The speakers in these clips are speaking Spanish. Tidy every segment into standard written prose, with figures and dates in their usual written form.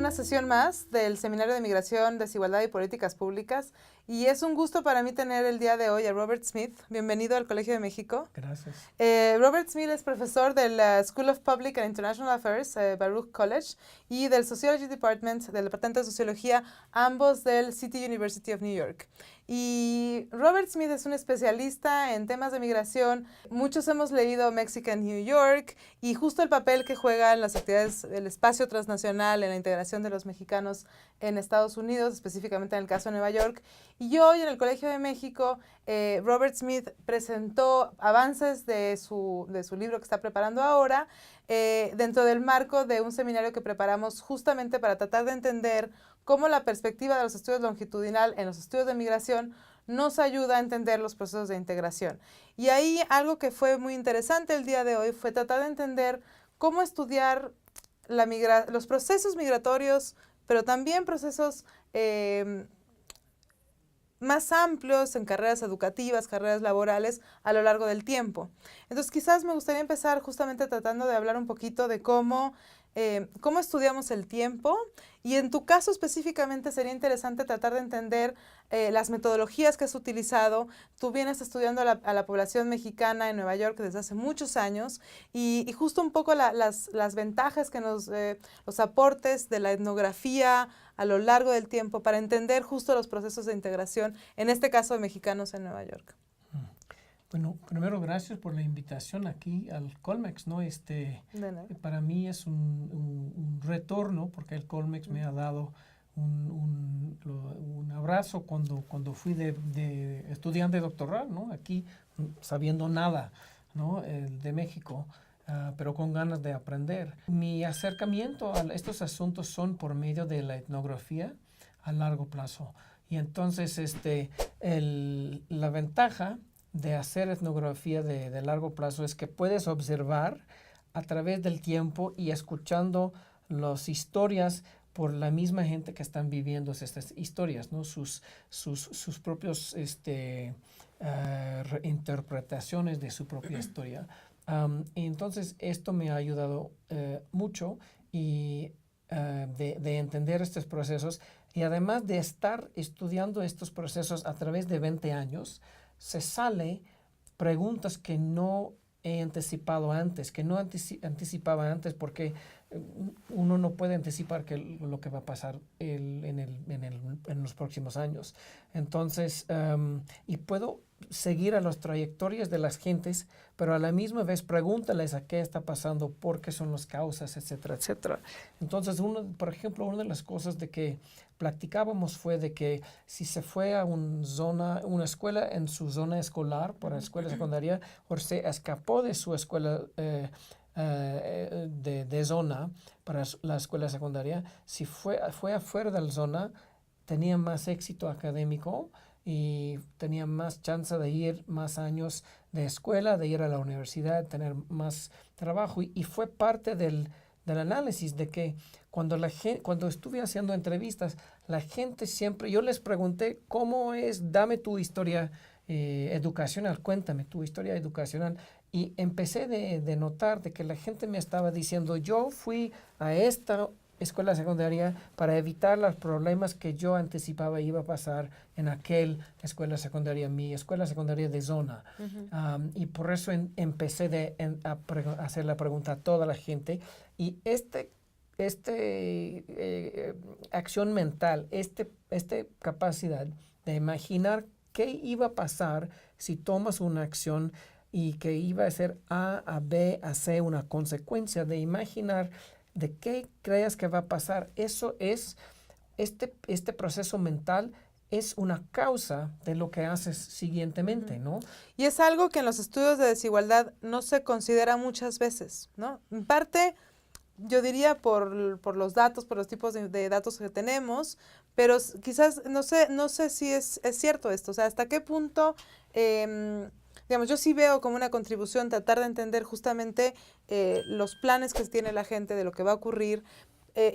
una sesión más del Seminario de Migración, Desigualdad y Políticas Públicas. Y es un gusto para mí tener el día de hoy a Robert Smith. Bienvenido al Colegio de México. Gracias. Robert Smith es profesor del School of Public and International Affairs, Baruch College, y del Sociology Department, del Departamento de Sociología, ambos del City University of New York. Y Robert Smith es un especialista en temas de migración. Muchos hemos leído Mexican New York y justo el papel que juega en las actividades del espacio transnacional, en la integración de los mexicanos en Estados Unidos, específicamente en el caso de Nueva York. Y hoy en el Colegio de México, Robert Smith presentó avances de su libro que está preparando ahora, dentro del marco de un seminario que preparamos justamente para tratar de entender cómo la perspectiva de los estudios longitudinal en los estudios de migración nos ayuda a entender los procesos de integración. Y ahí algo que fue muy interesante el día de hoy fue tratar de entender cómo estudiar los procesos migratorios, pero también procesos más amplios en carreras educativas, carreras laborales a lo largo del tiempo. Entonces quizás me gustaría empezar justamente tratando de hablar un poquito de cómo estudiamos el tiempo, y en tu caso específicamente sería interesante tratar de entender las metodologías que has utilizado. Tú vienes estudiando a la población mexicana en Nueva York desde hace muchos años y justo un poco las ventajas que los aportes de la etnografía a lo largo del tiempo para entender justo los procesos de integración, en este caso de mexicanos en Nueva York. Bueno, primero gracias por la invitación aquí al Colmex, ¿no? Para mí es un retorno porque el Colmex me ha dado un abrazo cuando fui de estudiante doctoral, ¿no? Aquí sabiendo nada, ¿no? De México, pero con ganas de aprender. Mi acercamiento a estos asuntos son por medio de la etnografía a largo plazo. Y entonces la ventaja de hacer etnografía de largo plazo es que puedes observar a través del tiempo y escuchando las historias por la misma gente que están viviendo estas historias, ¿no? Sus propios interpretaciones de su propia historia. Y entonces esto me ha ayudado mucho y de entender estos procesos, y además de estar estudiando estos procesos a través de 20 años, se sale preguntas que no he anticipado antes, que no anticipaba antes, porque uno no puede anticipar lo que va a pasar en los próximos años. Entonces, y puedo seguir a las trayectorias de las gentes, pero a la misma vez pregúntales a qué está pasando, por qué son las causas, etcétera, etcétera. Entonces, por ejemplo, una de las cosas de que practicábamos fue de que si se fue a una escuela en su zona escolar, para la escuela secundaria, o se escapó de su escuela de zona para la escuela secundaria, si fue afuera de la zona, tenía más éxito académico y tenía más chance de ir más años de escuela, de ir a la universidad, de tener más trabajo. Y fue parte del análisis de que cuando estuve haciendo entrevistas, la gente siempre, yo les pregunté, ¿cómo es? Dame tu historia educacional, cuéntame tu historia educacional. Y empecé de notar de que la gente me estaba diciendo, yo fui a esta escuela secundaria para evitar los problemas que yo anticipaba iba a pasar en aquella escuela secundaria, mi escuela secundaria de zona. Y por eso empecé a hacer la pregunta a toda la gente. Y acción mental, esta capacidad de imaginar qué iba a pasar si tomas una acción y que iba a ser A, B, a C, una consecuencia de imaginar de qué creas que va a pasar. Eso es, este proceso mental es una causa de lo que haces siguientemente, ¿no? Y es algo que en los estudios de desigualdad no se considera muchas veces, ¿no? En parte, yo diría por los datos, por los tipos de datos que tenemos, pero quizás, no sé si es cierto esto, o sea, hasta qué punto, digamos, yo sí veo como una contribución tratar de entender justamente los planes que tiene la gente de lo que va a ocurrir.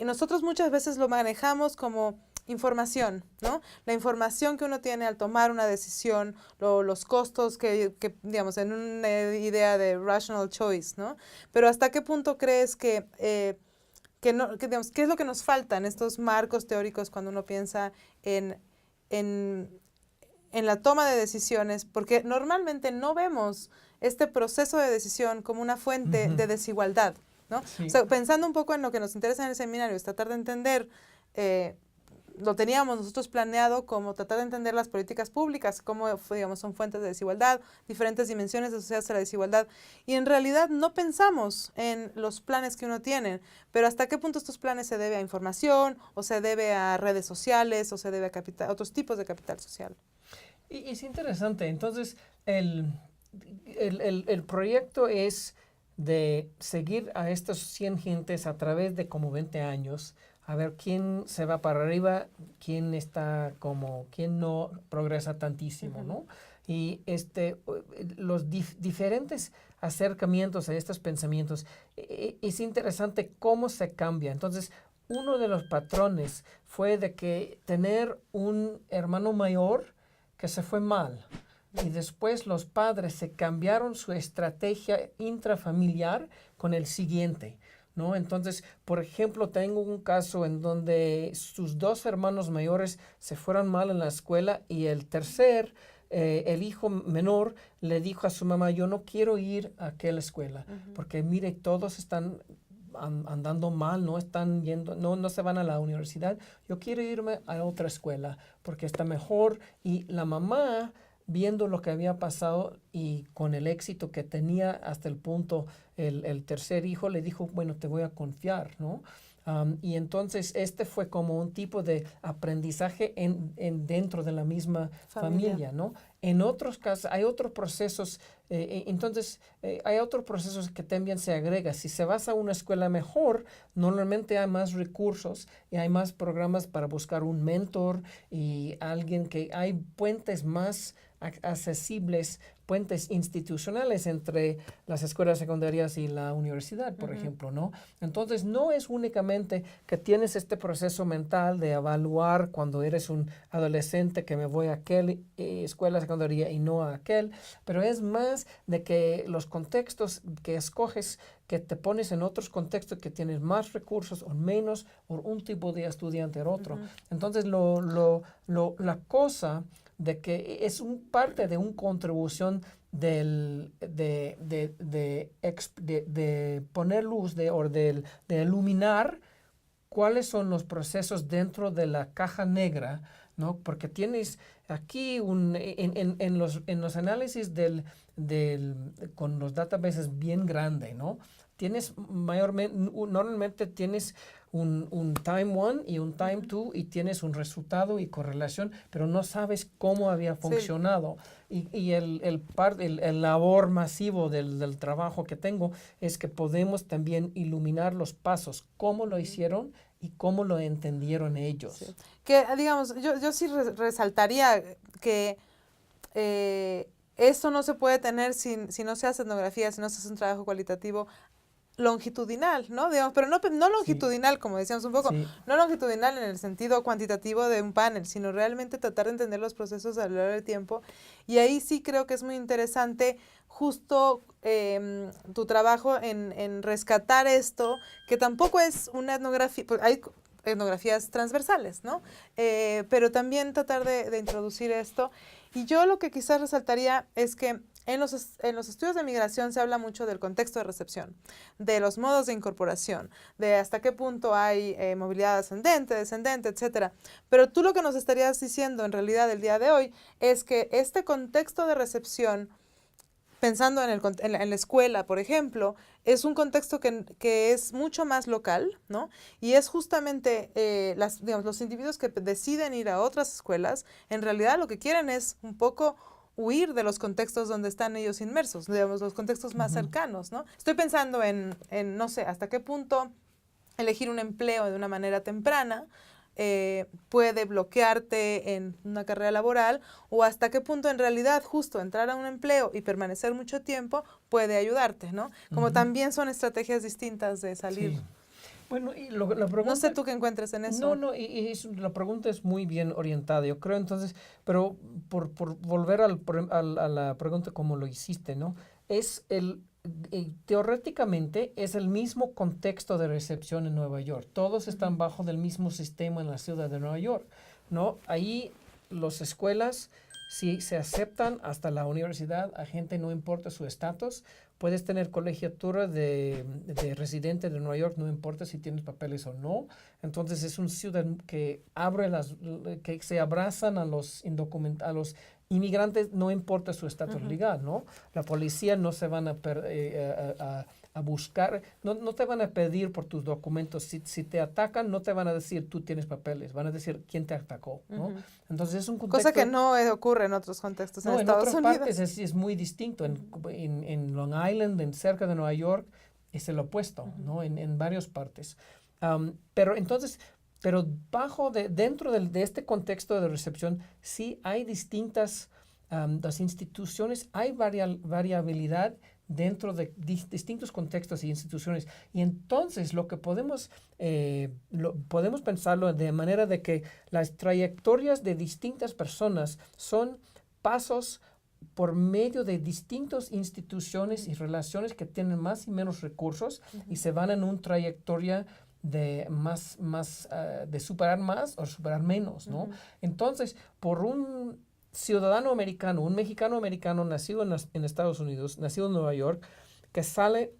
Nosotros muchas veces lo manejamos como información, ¿no? La información que uno tiene al tomar una decisión, los costos que, digamos, en una idea de rational choice, ¿no? Pero ¿hasta qué punto crees que digamos, ¿qué es lo que nos falta en estos marcos teóricos cuando uno piensa en, en la toma de decisiones? Porque normalmente no vemos este proceso de decisión como una fuente de desigualdad, ¿no? Sí. O sea, pensando un poco en lo que nos interesa en el seminario, es tratar de entender, lo teníamos nosotros planeado como tratar de entender las políticas públicas, cómo, digamos, son fuentes de desigualdad, diferentes dimensiones asociadas a la desigualdad, y en realidad no pensamos en los planes que uno tiene, pero hasta qué punto estos planes se debe a información, o se debe a redes sociales, o se debe a otros tipos de capital social. Y es interesante. Entonces, el proyecto es de seguir a estos 100 gentes a través de como 20 años, a ver quién se va para arriba, quién quién no progresa tantísimo, ¿no? Y los diferentes acercamientos a estos pensamientos, es interesante cómo se cambia. Entonces, uno de los patrones fue de que tener un hermano mayor que se fue mal, y después los padres se cambiaron su estrategia intrafamiliar con el siguiente, ¿no? Entonces, por ejemplo, tengo un caso en donde sus 2 hermanos mayores se fueron mal en la escuela y el hijo menor le dijo a su mamá, yo no quiero ir a aquella escuela, porque mire, todos están andando mal, no están yendo, no se van a la universidad, yo quiero irme a otra escuela porque está mejor. Y la mamá, viendo lo que había pasado y con el éxito que tenía hasta el punto el tercer hijo, le dijo, bueno, te voy a confiar, ¿no? Y entonces fue como un tipo de aprendizaje dentro de la misma familia, ¿no? En otros casos hay otros procesos, hay otros procesos que también se agrega. Si se vas a una escuela mejor, normalmente hay más recursos y hay más programas para buscar un mentor y alguien hay puentes más accesibles, puentes institucionales entre las escuelas secundarias y la universidad, por ejemplo, ¿no? Entonces, no es únicamente que tienes este proceso mental de evaluar cuando eres un adolescente que me voy a aquella escuela secundaria y no a aquel, pero es más de que los contextos que escoges, que te pones en otros contextos que tienes más recursos o menos, o un tipo de estudiante o otro. Entonces, la cosa de que es parte de una contribución de poner luz, de iluminar cuáles son los procesos dentro de la caja negra, ¿no? Porque tienes aquí en los análisis con los databases bien grande, ¿no? Normalmente tienes un time 1 y un time 2 y tienes un resultado y correlación, pero no sabes cómo había funcionado. Sí. Y el labor masivo del trabajo que tengo es que podemos también iluminar los pasos, cómo lo hicieron y cómo lo entendieron ellos. Sí. Que, digamos, yo sí resaltaría que esto no se puede tener si no se hace etnografía, si no se hace un trabajo cualitativo longitudinal, ¿no? Digamos, pero no longitudinal, como decíamos un poco, no longitudinal en el sentido cuantitativo de un panel, sino realmente tratar de entender los procesos a lo largo del tiempo. Y ahí sí creo que es muy interesante justo tu trabajo en rescatar esto, que tampoco es una etnografía, pues hay etnografías transversales, ¿no? Pero también tratar de introducir esto. Y yo lo que quizás resaltaría es que en los estudios de migración se habla mucho del contexto de recepción, de los modos de incorporación, de hasta qué punto hay movilidad ascendente, descendente, etcétera. Pero tú lo que nos estarías diciendo en realidad el día de hoy es que este contexto de recepción, pensando en la escuela, por ejemplo, es un contexto que es mucho más local, ¿no? Y es justamente digamos, los individuos que deciden ir a otras escuelas, en realidad lo que quieren es un poco huir de los contextos donde están ellos inmersos, digamos, los contextos más cercanos, ¿no? Estoy pensando en, no sé, hasta qué punto elegir un empleo de una manera temprana puede bloquearte en una carrera laboral, o hasta qué punto en realidad justo entrar a un empleo y permanecer mucho tiempo puede ayudarte, ¿no? Como también son estrategias distintas de salir. Sí. Bueno, y la pregunta, no sé tú qué encuentres en eso. La pregunta es muy bien orientada, yo creo. Entonces, pero por volver a la pregunta como lo hiciste, ¿no? Es teóricamente es el mismo contexto de recepción en Nueva York. Todos están bajo del mismo sistema en la ciudad de Nueva York, ¿no? Ahí las escuelas sí se aceptan hasta la universidad a gente, no importa su estatus. Puedes tener colegiatura de residente de Nueva York, no importa si tienes papeles o no. Entonces es una ciudad que que se abrazan a los indocumentados, inmigrantes, no importa su estatus legal, ¿no? La policía no se van a buscar, no te van a pedir por tus documentos. Si te atacan, no te van a decir tú tienes papeles, van a decir quién te atacó, ¿no? Entonces es un contexto... Cosa que no ocurre en otros contextos en Estados Unidos. En otras partes es muy distinto. En Long Island, cerca de Nueva York, es el opuesto, ¿no? En varias partes. Pero entonces... Pero dentro de este contexto de recepción, sí hay distintas, las instituciones, hay variabilidad dentro de distintos contextos y instituciones. Y entonces lo que podemos pensarlo de manera de que las trayectorias de distintas personas son pasos por medio de distintas instituciones y relaciones que tienen más y menos recursos y se van en una trayectoria de de superar más o superar menos, ¿no? Entonces, por un ciudadano americano, un mexicano americano nacido en Estados Unidos, nacido en Nueva York, que sale,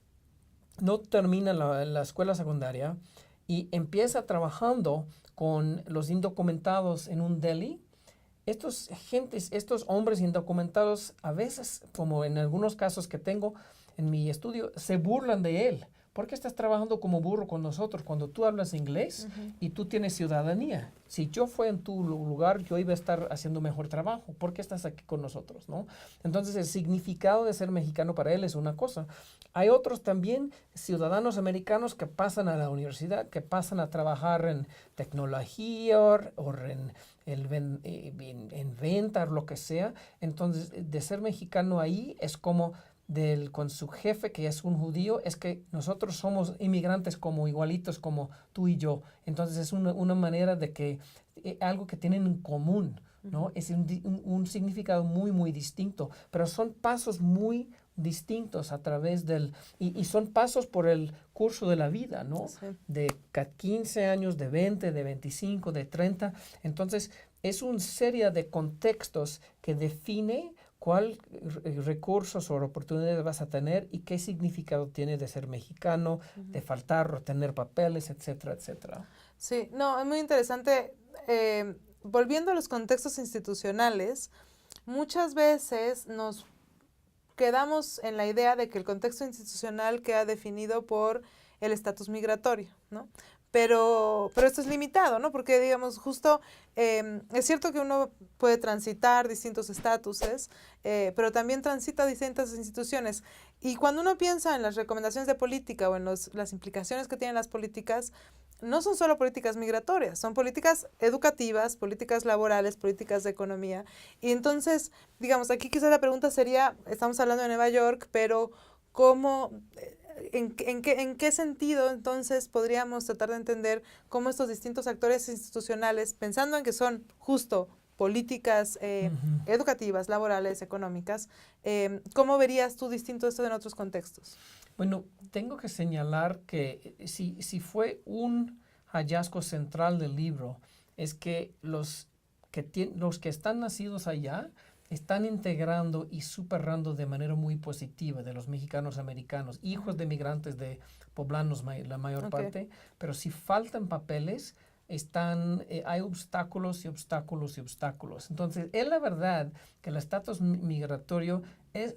no termina la escuela secundaria y empieza trabajando con los indocumentados en un deli. Estos hombres indocumentados, a veces, como en algunos casos que tengo en mi estudio, se burlan de él. ¿Por qué estás trabajando como burro con nosotros cuando tú hablas inglés y tú tienes ciudadanía? Si yo fuera en tu lugar, yo iba a estar haciendo mejor trabajo. ¿Por qué estás aquí con nosotros, no? Entonces, el significado de ser mexicano para él es una cosa. Hay otros también ciudadanos americanos que pasan a la universidad, que pasan a trabajar en tecnología o en venta, lo que sea. Entonces, de ser mexicano ahí es como con su jefe, que es un judío, es que nosotros somos inmigrantes como igualitos como tú y yo. Entonces es una manera de que algo que tienen en común, ¿no? Es un significado muy, muy distinto, pero son pasos muy distintos a través y son pasos por el curso de la vida, ¿no? Sí. De 15 años, de 20, de 25, de 30. Entonces es una serie de contextos que define cuál recursos o oportunidades vas a tener y qué significado tiene de ser mexicano, de faltar o tener papeles, etcétera, etcétera. Sí, no, es muy interesante. Volviendo a los contextos institucionales, muchas veces nos quedamos en la idea de que el contexto institucional queda definido por el estatus migratorio, ¿no? Pero esto es limitado, ¿no? Porque, digamos, justo es cierto que uno puede transitar distintos estatuses, pero también transita distintas instituciones. Y cuando uno piensa en las recomendaciones de política o en las implicaciones que tienen las políticas, no son solo políticas migratorias, son políticas educativas, políticas laborales, políticas de economía. Y entonces, digamos, aquí quizás la pregunta sería, estamos hablando de Nueva York, pero ¿cómo... ¿En qué sentido entonces podríamos tratar de entender cómo estos distintos actores institucionales, pensando en que son justo políticas educativas, laborales, económicas, cómo verías tú distinto esto en otros contextos? Bueno, tengo que señalar que si fue un hallazgo central del libro, es que los que están nacidos allá están integrando y superando de manera muy positiva de los mexicanos americanos, hijos de migrantes de poblanos la mayor parte, pero si faltan papeles, hay obstáculos y obstáculos y obstáculos. Entonces, es la verdad que el estatus migratorio es,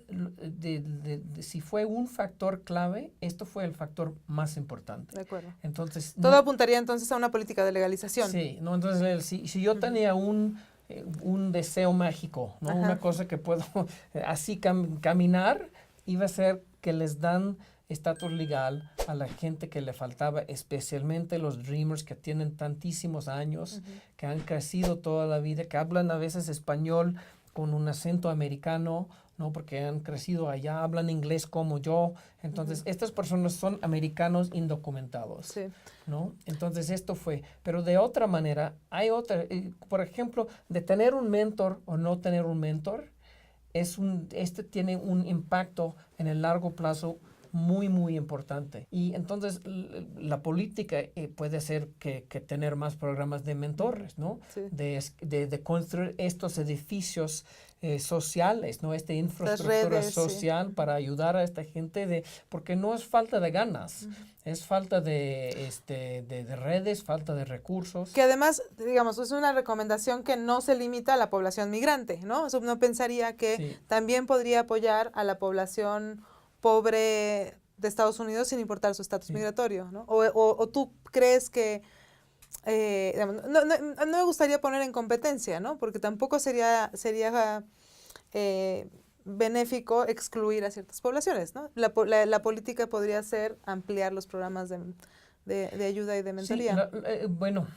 si fue un factor clave, esto fue el factor más importante. De acuerdo. Entonces, todo apuntaría entonces a una política de legalización. Sí, no, entonces si yo tenía un deseo mágico, ¿no? Una cosa que puedo así caminar, iba a ser que les dan estatus legal a la gente que le faltaba, especialmente los Dreamers que tienen tantísimos años, que han crecido toda la vida, que hablan a veces español con un acento americano, ¿no? Porque han crecido allá, hablan inglés como yo. Entonces, estas personas son americanos indocumentados, ¿no? Entonces, esto fue. Pero de otra manera, hay otra, por ejemplo, de tener un mentor o no tener un mentor, este tiene un impacto en el largo plazo muy, muy importante. Y entonces la política puede ser que tener más programas de mentores, ¿no? Sí. De construir estos edificios sociales, ¿no? Esta infraestructura redes, social sí. para ayudar a esta gente, porque no es falta de ganas, es falta de redes, falta de recursos. Que además, digamos, es una recomendación que no se limita a la población migrante, ¿no? O sea, uno pensaría que Sí. también podría apoyar a la población pobre de Estados Unidos sin importar su estatus Sí. migratorio, ¿no? O tú crees que, digamos, no me gustaría poner en competencia, ¿no? Porque tampoco sería benéfico excluir a ciertas poblaciones, ¿no? La política podría ser ampliar los programas de ayuda y de mentoría. Sí, bueno,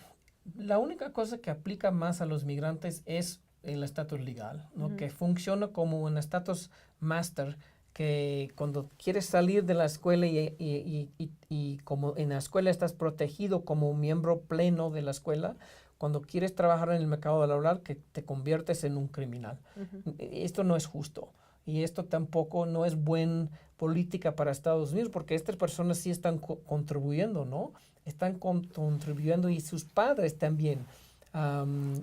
la única cosa que aplica más a los migrantes es el estatus legal, ¿no? Que funciona como un estatus máster, que cuando quieres salir de la escuela y como en la escuela estás protegido como un miembro pleno de la escuela, cuando quieres trabajar en el mercado laboral, que te conviertes en un criminal. Esto no es justo. Y esto tampoco no es buena política para Estados Unidos, porque estas personas sí están contribuyendo, ¿no? Están contribuyendo y sus padres también.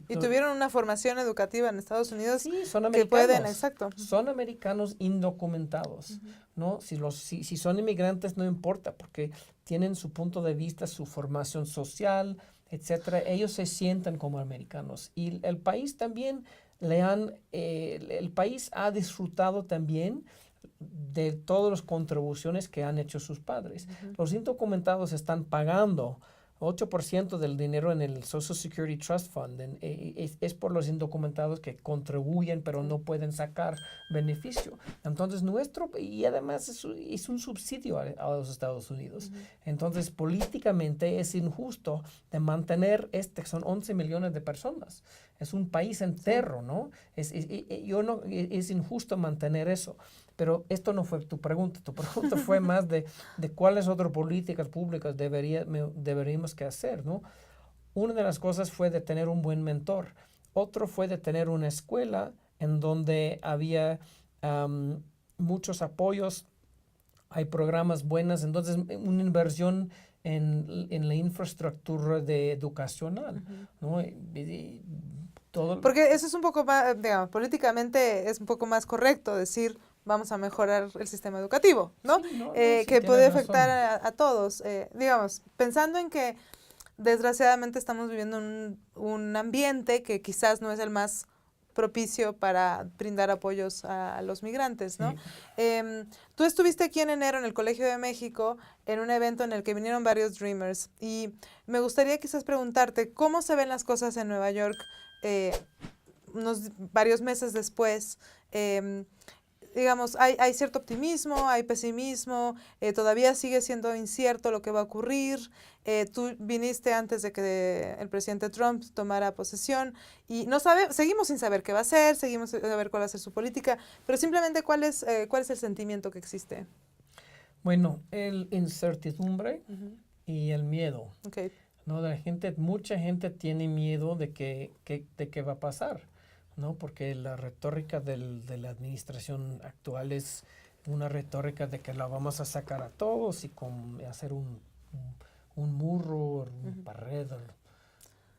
Y tuvieron una formación educativa en Estados Unidos. Sí, son que americanos. pueden, exacto. Son americanos indocumentados, ¿no? Si son inmigrantes no importa, porque tienen su punto de vista, su formación social, etcétera. Ellos se sienten como americanos. Y el país también el país ha disfrutado también de todas las contribuciones que han hecho sus padres. Los indocumentados están pagando 8% del dinero en el Social Security Trust Fund. Es por los indocumentados que contribuyen, pero no pueden sacar beneficio. Entonces, y además es un subsidio a los Estados Unidos. Entonces, políticamente es injusto de mantener son 11 millones de personas. Es un país entero, ¿no? Es injusto mantener eso. Pero esto no fue tu pregunta. Tu pregunta fue más de cuáles otras políticas públicas deberíamos que hacer, ¿no? Una de las cosas fue de tener un buen mentor. Otro fue de tener una escuela en donde había muchos apoyos, hay programas buenos, entonces una inversión en la infraestructura educacional, ¿no? Porque eso es un poco más, digamos, políticamente es un poco más correcto decir vamos a mejorar el sistema educativo, ¿no? Sí, sí, que puede afectar razón. a todos. Digamos, pensando en que desgraciadamente estamos viviendo un ambiente que quizás no es el más propicio para brindar apoyos a los migrantes, ¿no? Sí. Tú estuviste aquí en enero en el Colegio de México en un evento en el que vinieron varios Dreamers y me gustaría quizás preguntarte cómo se ven las cosas en Nueva York varios meses después. Digamos, hay cierto optimismo, hay pesimismo, todavía sigue siendo incierto lo que va a ocurrir. Tú viniste antes de que el presidente Trump tomara posesión y seguimos sin saber qué va a hacer, seguimos sin saber cuál va a ser su política, pero simplemente cuál es el sentimiento que existe. Bueno, el incertidumbre y el miedo. Okay. ¿No? Mucha gente tiene miedo de qué va a pasar, ¿no? Porque la retórica de la administración actual es una retórica de que la vamos a sacar a todos y hacer un muro, un pared,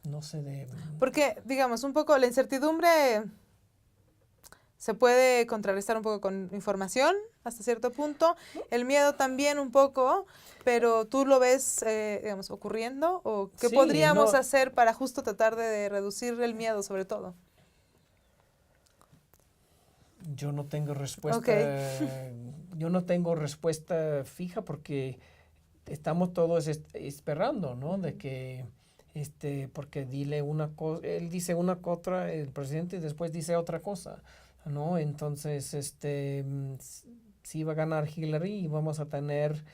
no sé Porque, digamos, un poco la incertidumbre se puede contrarrestar un poco con información hasta cierto punto, el miedo también un poco, pero tú lo ves, digamos, ocurriendo, o qué podríamos hacer para justo tratar de reducir el miedo sobre todo. Yo no tengo respuesta. Yo no tengo respuesta fija porque estamos todos esperando, ¿no? De que porque él dice una cosa, el presidente, y después dice otra cosa, ¿no? Entonces, si va a ganar Hillary y vamos a tener,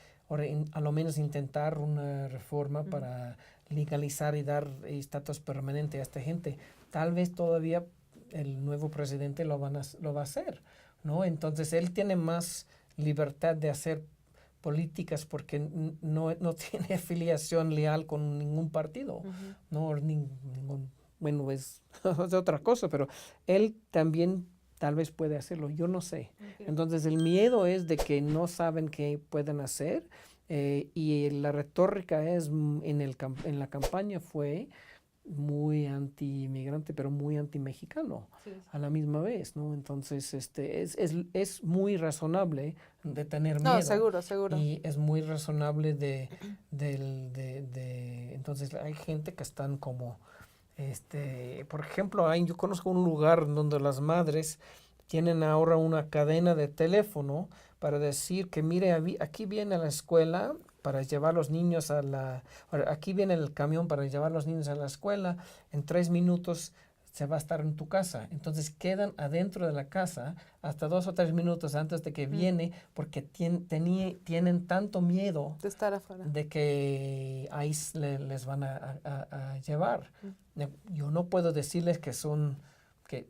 a lo menos intentar una reforma para legalizar y dar estatus permanente a esta gente. Tal vez todavía el nuevo presidente lo va a hacer, ¿no? Entonces, él tiene más libertad de hacer políticas porque no tiene afiliación leal con ningún partido, ¿no? Bueno, es otra cosa, pero él también tal vez puede hacerlo, yo no sé. Okay. Entonces el miedo es de que no saben qué pueden hacer y la retórica es en la campaña fue muy anti-inmigrante, pero muy anti-mexicano Sí. a la misma vez, ¿no? Entonces es muy razonable de tener No, miedo. seguro, seguro. Y es muy razonable entonces hay gente que están como, por ejemplo, yo conozco un lugar donde las madres tienen ahora una cadena de teléfono para decir que mire, aquí viene a la escuela para llevar los niños aquí viene el camión para llevar los niños a la escuela, en 3 minutos se va a estar en tu casa. Entonces quedan adentro de la casa hasta 2 o 3 minutos antes de que viene porque tienen tanto miedo de estar afuera, de que ahí les van a llevar. Yo no puedo decirles que son que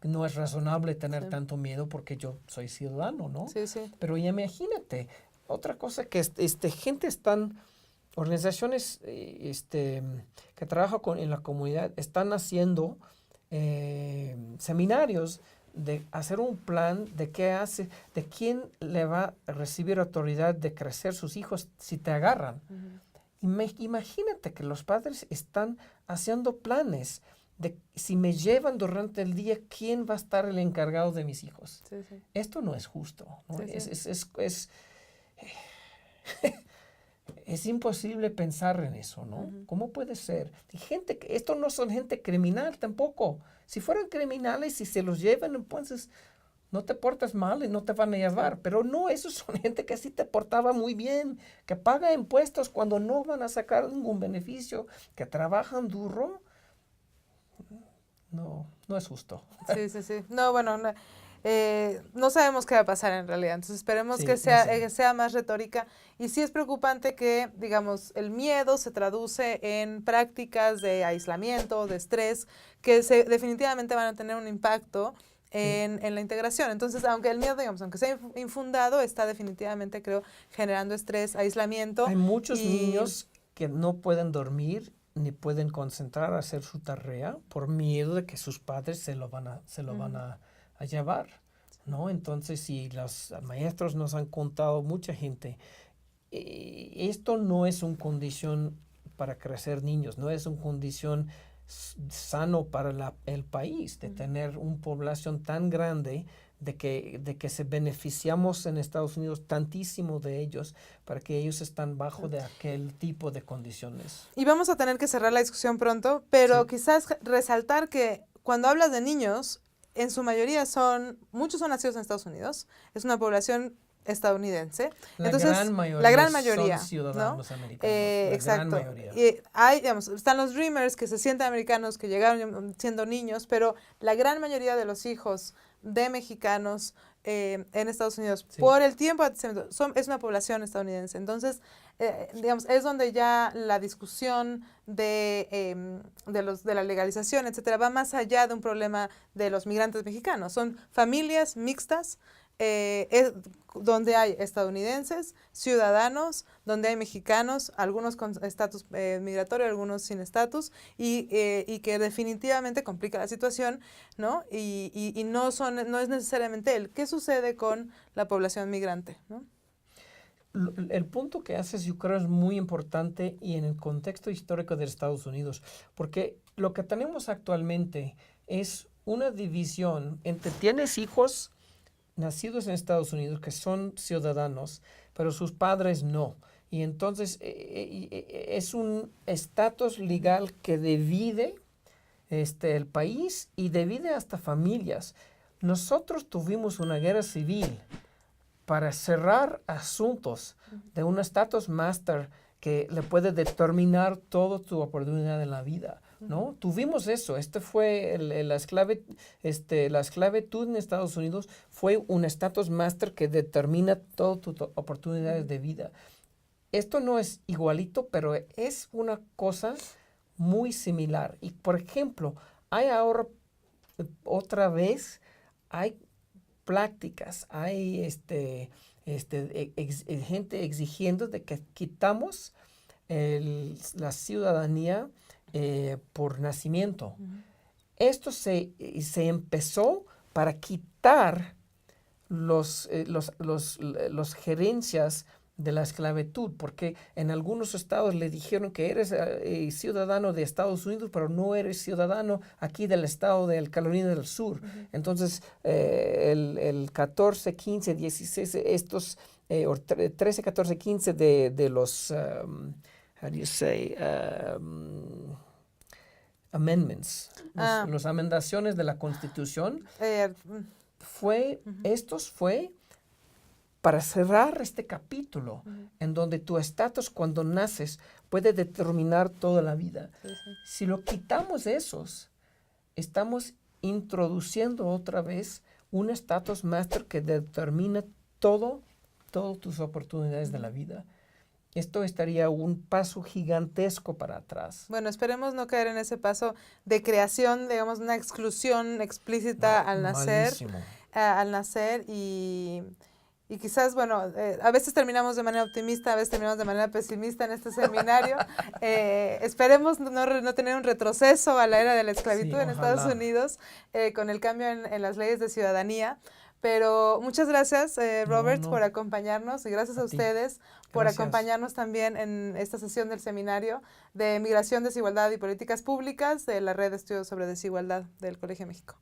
no es razonable tener tanto miedo porque yo soy ciudadano, ¿no? Sí, sí. Pero imagínate, otra cosa que organizaciones que trabajan en la comunidad están haciendo seminarios de hacer un plan de qué hace, de quién le va a recibir autoridad de crecer sus hijos si te agarran. Imagínate que los padres están haciendo planes de si me llevan durante el día, ¿quién va a estar el encargado de mis hijos? Sí, sí. Esto no es justo, ¿no? Sí, Es imposible pensar en eso, ¿no? ¿Cómo puede ser? Esto no son gente criminal tampoco. Si fueran criminales y se los llevan, entonces no te portas mal y no te van a llevar. Pero no, esos son gente que sí te portaba muy bien, que paga impuestos cuando no van a sacar ningún beneficio, que trabajan duro. No es justo. Sí, sí, sí. No, bueno, no sabemos qué va a pasar en realidad. Entonces esperemos Sí, que no sé. sea más retórica. Y sí es preocupante que, digamos, el miedo se traduce en prácticas de aislamiento, de estrés, que definitivamente van a tener un impacto en la integración. Entonces, aunque el miedo, digamos, aunque sea infundado, está definitivamente, creo, generando estrés, aislamiento. Hay muchos niños que no pueden dormir ni pueden concentrar a hacer su tarea por miedo de que sus padres se lo van a llevar, ¿no? Entonces, si los maestros nos han contado, mucha gente, esto no es una condición para crecer niños, no es una condición sano para el país, de tener una población tan grande, de que se beneficiamos en Estados Unidos tantísimo de ellos para que ellos están bajo de aquel tipo de condiciones. Y vamos a tener que cerrar la discusión pronto, pero Sí. quizás resaltar que cuando hablas de niños, en su mayoría muchos son nacidos en Estados Unidos, es una población estadounidense. Entonces, la gran mayoría son ciudadanos americanos. Exacto. Gran mayoría. Digamos, están los Dreamers que se sienten americanos, que llegaron siendo niños, pero la gran mayoría de los hijos de mexicanos en Estados Unidos, por el tiempo es una población estadounidense. Entonces, digamos, es donde ya la discusión de la legalización, etcétera, va más allá de un problema de los migrantes mexicanos. Son familias mixtas, donde hay estadounidenses, ciudadanos, donde hay mexicanos, algunos con estatus migratorio, algunos sin estatus, y que definitivamente complica la situación, ¿no? Y no es necesariamente él. ¿Qué sucede con la población migrante, ¿no? El punto que haces, yo creo, es muy importante y en el contexto histórico de Estados Unidos, porque lo que tenemos actualmente es una división entre tienes hijos nacidos en Estados Unidos que son ciudadanos, pero sus padres no. Y entonces es un estatus legal que divide el país y divide hasta familias. Nosotros tuvimos una guerra civil para cerrar asuntos de un status master que le puede determinar toda tu oportunidad en la vida, ¿no? Tuvimos eso. Fue la esclavitud en Estados Unidos fue un status master que determina todas tus oportunidades de vida. Esto no es igualito, pero es una cosa muy similar. Y, por ejemplo, hay ahora otra vez, hay prácticas, hay gente exigiendo de que quitamos la ciudadanía por nacimiento. esto se empezó para quitar los gerencias de la esclavitud, porque en algunos estados le dijeron que eres ciudadano de Estados Unidos, pero no eres ciudadano aquí del estado de Carolina del Sur. Entonces, el 14, 15, 16, estos, 13, 14, 15 de los, how do you say, amendments, las amendaciones de la Constitución, estos fue para cerrar este capítulo en donde tu estatus cuando naces puede determinar toda la vida. Si lo quitamos esos, estamos introduciendo otra vez un estatus master que determina todas tus oportunidades de la vida. Esto estaría un paso gigantesco para atrás. Bueno, esperemos no caer en ese paso de creación, digamos, una exclusión explícita al nacer. Y quizás, bueno, a veces terminamos de manera optimista, a veces terminamos de manera pesimista en este seminario. Esperemos no tener un retroceso a la era de la esclavitud en Estados Unidos con el cambio en las leyes de ciudadanía. Pero muchas gracias, Robert, por acompañarnos y gracias a ustedes por acompañarnos también en esta sesión del seminario de Migración, Desigualdad y Políticas Públicas de la Red de Estudios sobre Desigualdad del Colegio de México.